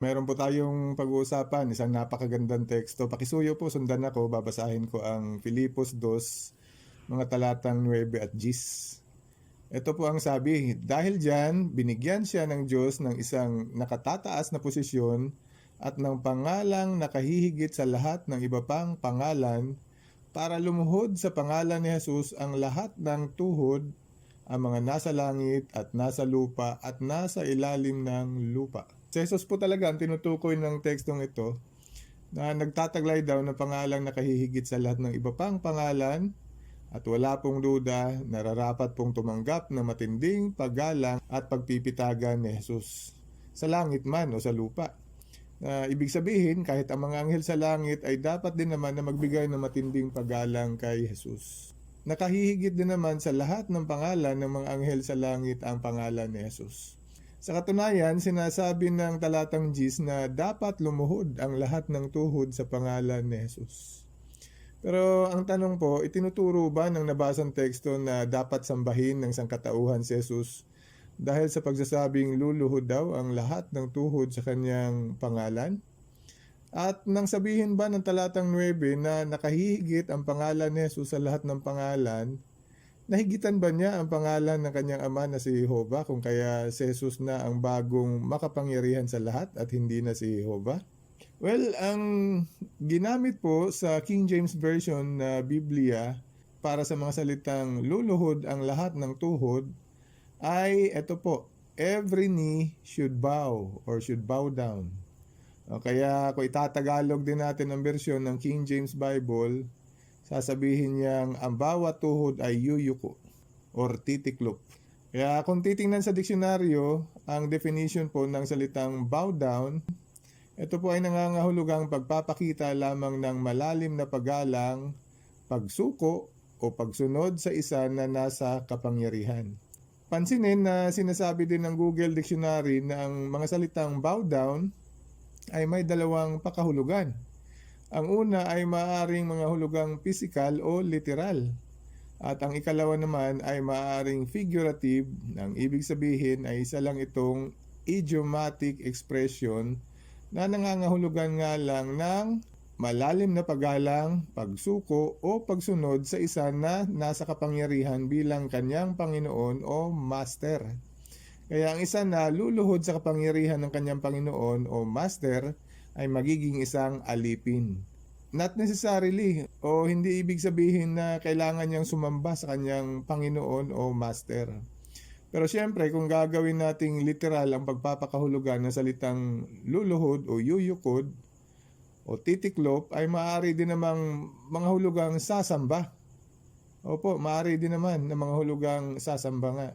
Meron po tayong pag-uusapan, isang napakagandang teksto. Pakisuyo po, sundan ako, babasahin ko ang Filipos 2, mga talatang 9 at 10. Ito po ang sabi, dahil diyan, binigyan siya ng Diyos ng isang nakatataas na posisyon at ng pangalang nakahihigit sa lahat ng iba pang pangalan para lumuhod sa pangalan ni Jesus ang lahat ng tuhod, ang mga nasa langit at nasa lupa at nasa ilalim ng lupa. Si Jesus po talaga ang tinutukoy ng tekstong ito na nagtataglay daw ng pangalang nakahihigit sa lahat ng iba pang pangalan at wala pong duda, nararapat pong tumanggap ng matinding paggalang at pagpipitagan ni Jesus sa langit man o sa lupa. Ibig sabihin, kahit ang mga anghel sa langit ay dapat din naman na magbigay ng matinding paggalang kay Jesus. Nakahihigit din naman sa lahat ng pangalan ng mga anghel sa langit ang pangalan ni Jesus. Sa katunayan, sinasabi ng talatang 10 na dapat lumuhod ang lahat ng tuhod sa pangalan ni Jesus. Pero ang tanong po, itinuturo ba ng nabasang teksto na dapat sambahin ng sangkatauhan si Jesus dahil sa pagsasabing luluhod daw ang lahat ng tuhod sa kanyang pangalan? At nang sabihin ba ng talatang 9 na nakahihigit ang pangalan ni Jesus sa lahat ng pangalan, nahigitan ba niya ang pangalan ng kanyang ama na si Jehovah kung kaya si Jesus na ang bagong makapangyarihan sa lahat at hindi na si Jehovah? Well, ang ginamit po sa King James Version na Biblia para sa mga salitang luluhod ang lahat ng tuhod ay ito po, every knee should bow or should bow down. Kaya kung itatagalog din natin ang version ng King James Bible, sasabihin niyang ang bawat tuhod ay yuyuko or titiklop. Kaya kung titingnan sa diksyonaryo, ang definition po ng salitang bow down, ito po ay nangangahulugang pagpapakita lamang ng malalim na paggalang, pagsuko o pagsunod sa isa na nasa kapangyarihan. Pansinin na sinasabi din ng Google Dictionary na ang mga salitang bow down ay may dalawang pakahulugan. Ang una ay maaaring mga hulugang physical o literal. At ang ikalawa naman ay maaaring figurative. Ang ibig sabihin ay isa lang itong idiomatic expression na nangangahulugan nga lang ng malalim na paggalang, pagsuko o pagsunod sa isa na nasa kapangyarihan bilang kanyang Panginoon o Master. Kaya ang isa na luluhod sa kapangyarihan ng kanyang Panginoon o Master ay magiging isang alipin. Not necessarily o hindi ibig sabihin na kailangan niyang sumamba sa kanyang Panginoon o Master. Pero siyempre kung gagawin nating literal ang pagpapakahulugan ng salitang luluhod o yuyukod o titiklop ay maaari din namang mga hulugang sasamba. Opo, maaari din naman ng mga hulugang sasamba nga.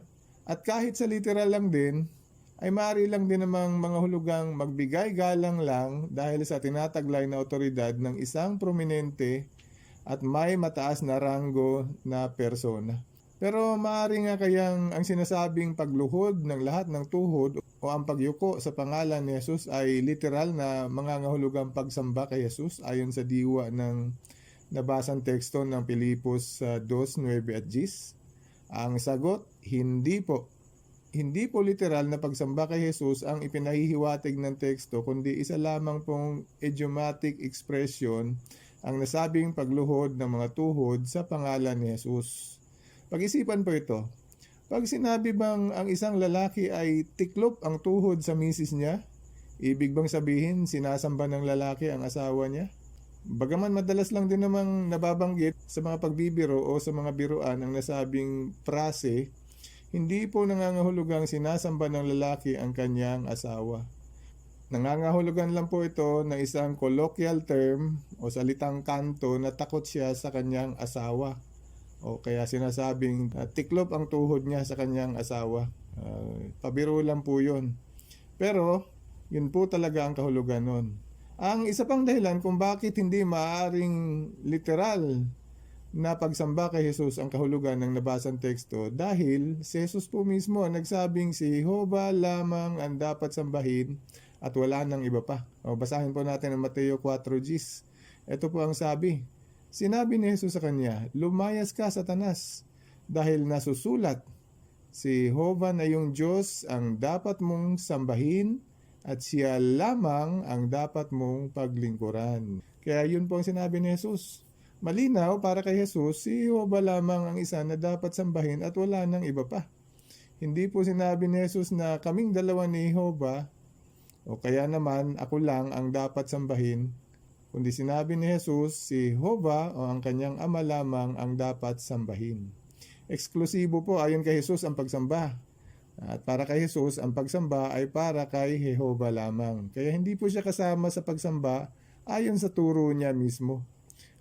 At kahit sa literal lang din, ay maaari lang din namang mga hulugang magbigay galang lang dahil sa tinataglay na otoridad ng isang prominente at may mataas na ranggo na persona. Pero maaari nga kayang ang sinasabing pagluhod ng lahat ng tuhod o ang pagyuko sa pangalan ni Jesus ay literal na mangangahulugang pagsamba kay Jesus ayon sa diwa ng nabasang teksto ng Filipos 2:9 at 10. Ang sagot, hindi po. Hindi po literal na pagsamba kay Jesus ang ipinahihiwatig ng teksto kundi isa lamang pong idiomatic expression ang nasabing pagluhod ng mga tuhod sa pangalan ni Jesus. Pag-isipan po ito. Pag sinabi bang ang isang lalaki ay tiklop ang tuhod sa misis niya, ibig bang sabihin sinasamba ng lalaki ang asawa niya? Bagaman madalas lang din namang nababanggit sa mga pagbibiro o sa mga biruan ang nasabing prase, hindi po nangangahulugang sinasamba ng lalaki ang kanyang asawa. Nangangahulugan lang po ito ng isang colloquial term o salitang kanto na takot siya sa kanyang asawa. O kaya sinasabing tiklop ang tuhod niya sa kanyang asawa. Pabiro lang po yun. Pero yun po talaga ang kahulugan nun. Ang isa pang dahilan kung bakit hindi maaaring literal na pagsamba kay Jesus ang kahulugan ng nabasang teksto dahil si Jesus po mismo ang nagsabing si Jehovah lamang ang dapat sambahin at wala nang iba pa. Basahin po natin ang Mateo 4:10. Ito po ang sabi. Sinabi ni Jesus sa kanya, lumayas ka Satanas dahil nasusulat, si Jehovah na iyong Diyos ang dapat mong sambahin at siya lamang ang dapat mong paglingkuran. Kaya yun po ang sinabi ni Jesus. Malinaw para kay Jesus, si Jehovah lamang ang isa na dapat sambahin at wala nang iba pa. Hindi po sinabi ni Jesus na kaming dalawa ni Jehovah o kaya naman ako lang ang dapat sambahin. Kundi sinabi ni Jesus, si Jehovah o ang kanyang ama lamang ang dapat sambahin. Eksklusibo po ayon kay Jesus ang pagsamba. At para kay Jesus, ang pagsamba ay para kay Jehovah lamang. Kaya hindi po siya kasama sa pagsamba ayon sa turo niya mismo.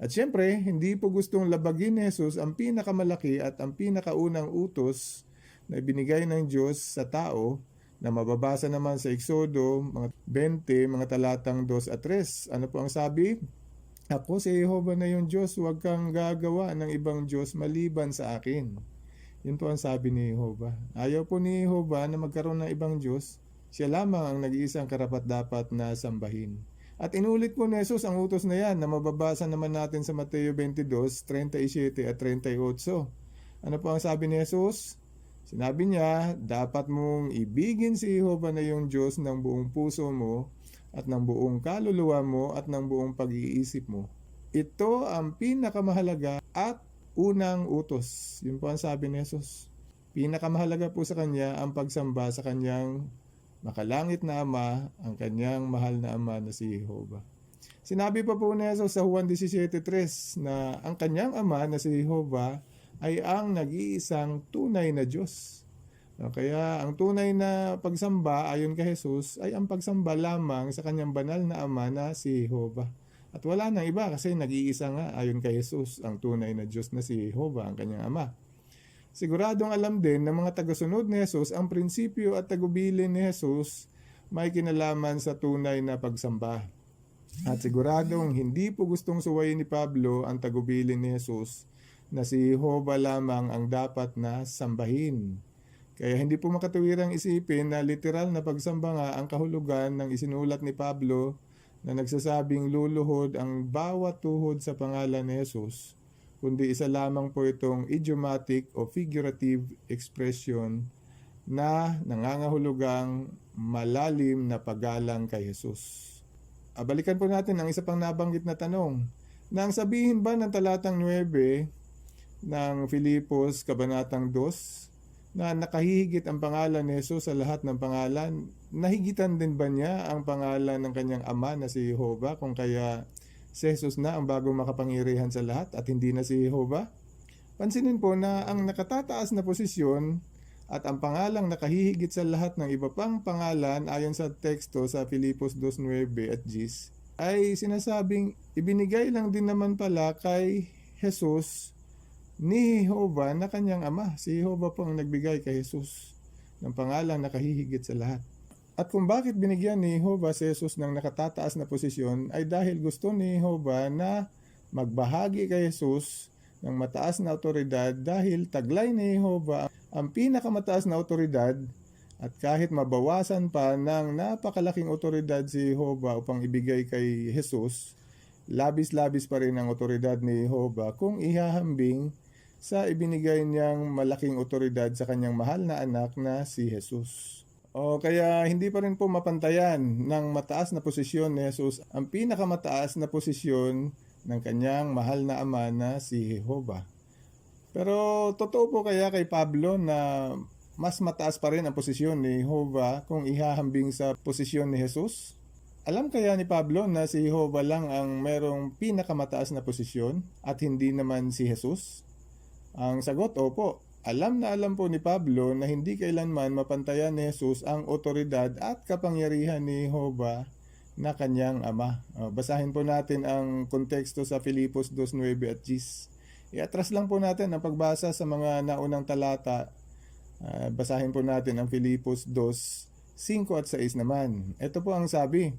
At syempre, hindi po gustong labagin ni Jesus ang pinakamalaki at ang pinakaunang utos na ibinigay ng Diyos sa tao na mababasa naman sa Exodo, mga 20, mga talatang 2 at 3. Ano po ang sabi? Ako si Jehovah na yung Diyos, huwag kang gagawa ng ibang Diyos maliban sa akin. Yun po ang sabi ni Jehovah. Ayaw po ni Jehovah na magkaroon ng ibang Diyos. Siya lamang ang nag-iisang karapat-dapat na sambahin. At inulit po ni Jesus ang utos na yan na mababasa naman natin sa Mateo 22, 37 at 38. Ano po ang sabi ni Jesus? Sinabi niya, dapat mong ibigin si Jehovah na yung Diyos ng buong puso mo at ng buong kaluluwa mo at ng buong pag-iisip mo. Ito ang pinakamahalaga at unang utos. Yun po ang sabi ni Jesus. Pinakamahalaga po sa kanya ang pagsamba sa kanyang makalangit na ama, ang kanyang mahal na ama na si Jehovah. Sinabi pa po ni Jesus sa Juan 17:3 na ang kanyang ama na si Jehovah ay ang nag-iisang tunay na Diyos. Kaya ang tunay na pagsamba ayon kay Jesus ay ang pagsamba lamang sa kanyang banal na ama na si Jehovah. At wala nang iba kasi nag-iisa nga ayon kay Jesus ang tunay na Diyos na si Jehovah, ang kanyang ama. Siguradong alam din ng mga tagasunod ni Jesus ang prinsipyo at tagubilin ni Jesus may kinalaman sa tunay na pagsamba. At siguradong hindi po gustong suwayin ni Pablo ang tagubilin ni Jesus na si Jehovah lamang ang dapat na sambahin. Kaya hindi po makatuwirang isipin na literal na pagsamba nga ang kahulugan ng isinulat ni Pablo na nagsasabing luluhod ang bawat tuhod sa pangalan ni Jesus, kundi isa lamang po itong idiomatic o figurative expression na nangangahulugang malalim na paggalang kay Jesus. Balikan po natin ang isa pang nabanggit na tanong. Nang sabihin ba ng talatang 9 ng Filipos Kabanatang 2 na nakahihigit ang pangalan ni Jesus sa lahat ng pangalan, nahigitan din ba niya ang pangalan ng kanyang ama na si Jehovah kung kaya si Jesus na ang bagong makapangyarihan sa lahat at hindi na si Jehovah? Pansinin po na ang nakatataas na posisyon at ang pangalang nakahihigit sa lahat ng iba pang pangalan ayon sa teksto sa Filipos 2:9 at 10 ay sinasabing ibinigay lang din naman pala kay Jesus ni Jehovah na kanyang ama. Si Jehovah po ang nagbigay kay Jesus ng pangalang nakahihigit sa lahat. At kung bakit binigyan ni Jehovah si Jesus ng nakatataas na posisyon ay dahil gusto ni Jehovah na magbahagi kay Jesus ng mataas na otoridad dahil taglay ni Jehovah ang pinakamataas na otoridad at kahit mabawasan pa ng napakalaking otoridad si Jehovah upang ibigay kay Jesus, labis-labis pa rin ang otoridad ni Jehovah kung ihahambing sa ibinigay niyang malaking otoridad sa kanyang mahal na anak na si Jesus. O kaya hindi pa rin po mapantayan ng mataas na posisyon ni Jesus ang pinakamataas na posisyon ng kanyang mahal na ama na si Jehovah. Pero totoo po kaya kay Pablo na mas mataas pa rin ang posisyon ni Jehovah kung ihahambing sa posisyon ni Jesus? Alam kaya ni Pablo na si Jehovah lang ang merong pinakamataas na posisyon at hindi naman si Jesus? Ang sagot, opo. Alam na alam po ni Pablo na hindi kailanman mapantayan ni Jesus ang otoridad at kapangyarihan ni Jehovah na kanyang ama. Basahin po natin ang konteksto sa Filipos 2:9 at 10. Iatras lang po natin ang pagbasa sa mga naunang talata. Basahin po natin ang Filipos 2:5 at 6 naman. Ito po ang sabi,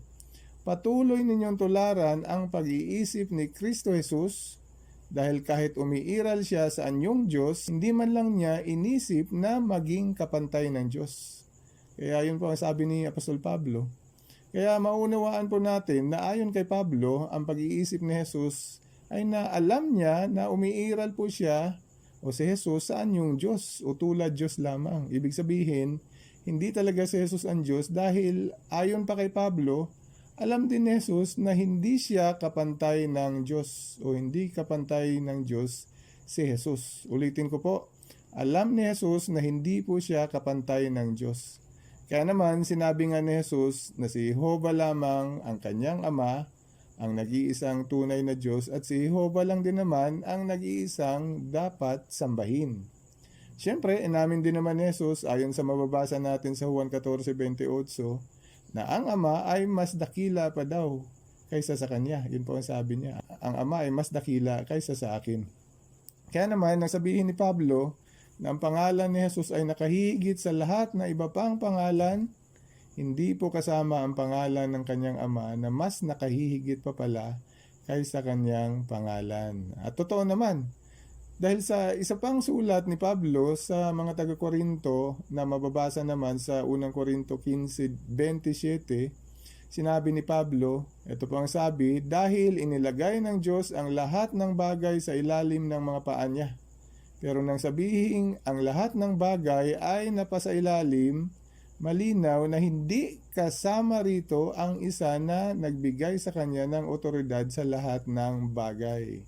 patuloy ninyong tularan ang pag-iisip ni Kristo Jesus dahil kahit umiiral siya sa anyong Diyos, hindi man lang niya inisip na maging kapantay ng Diyos. Kaya yun po ang sabi ni Apostol Pablo. Kaya maunawaan po natin na ayon kay Pablo, ang pag-iisip ni Jesus ay na alam niya na umiiral po siya o si Jesus sa anyong Diyos o tulad Diyos lamang. Ibig sabihin, hindi talaga si Jesus ang Diyos dahil ayon pa kay Pablo, alam din ni Jesus na hindi siya kapantay ng Diyos o hindi kapantay ng Diyos si Jesus. Ulitin ko po, alam ni Jesus na hindi po siya kapantay ng Diyos. Kaya naman sinabi nga ni Jesus na si Jehovah lamang ang kanyang Ama, ang nag-iisang tunay na Diyos, at si Jehovah lang din naman ang nag-iisang dapat sambahin. Siyempre, inamin din naman ni Jesus ayon sa mababasa natin sa Juan 14:28 na ang Ama ay mas dakila pa daw kaysa sa Kanya. Yun po ang sabi niya. Ang Ama ay mas dakila kaysa sa akin. Kaya naman, nang sabihin ni Pablo na ang pangalan ni Jesus ay nakahigit sa lahat na iba pang pangalan, hindi po kasama ang pangalan ng kanyang Ama na mas nakahihigit pa pala kaysa kanyang pangalan. At totoo naman, dahil sa isa pang sulat ni Pablo sa mga taga-Korinto na mababasa naman sa unang Korinto 15:27, sinabi ni Pablo, ito po ang sabi, dahil inilagay ng Diyos ang lahat ng bagay sa ilalim ng mga paa niya. Pero nang sabihin ang lahat ng bagay ay napasailalim, malinaw na hindi kasama rito ang isa na nagbigay sa kanya ng otoridad sa lahat ng bagay.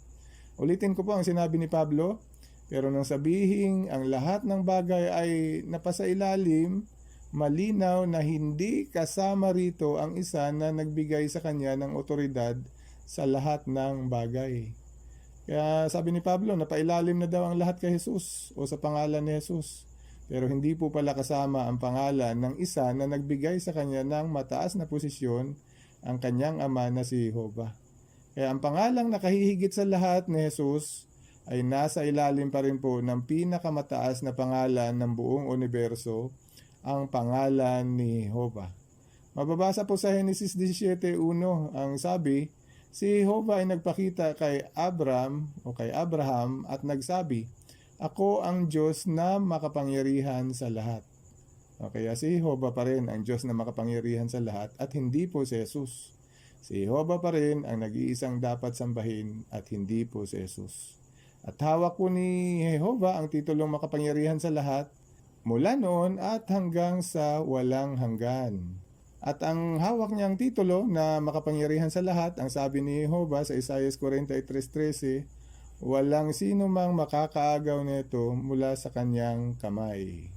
Ulitin ko po ang sinabi ni Pablo, pero nang sabihin ang lahat ng bagay ay napasailalim, malinaw na hindi kasama rito ang isa na nagbigay sa kanya ng otoridad sa lahat ng bagay. Kaya sabi ni Pablo, napailalim na daw ang lahat kay Jesus o sa pangalan ni Jesus. Pero hindi po pala kasama ang pangalan ng isa na nagbigay sa kanya ng mataas na posisyon, ang kanyang Ama na si Jehovah. Kaya ang pangalang nakahihigit sa lahat ni Jesus ay nasa ilalim pa rin po ng pinakamataas na pangalan ng buong universo, ang pangalan ni Jehovah. Mababasa po sa Genesis 17:1 ang sabi, si Jehovah ay nagpakita kay Abraham at nagsabi, ako ang Diyos na makapangyarihan sa lahat. Kaya si Jehovah pa rin ang Diyos na makapangyarihan sa lahat at hindi po si Jesus. Si Jehovah pa rin ang nag-iisang dapat sambahin at hindi po si Jesus. At hawak po ni Jehovah ang titulong makapangyarihan sa lahat mula noon at hanggang sa walang hanggan. At ang hawak niyang titulo na makapangyarihan sa lahat, ang sabi ni Jehovah sa Isaiah 43:13, walang sino mang makakaagaw nito mula sa kanyang kamay.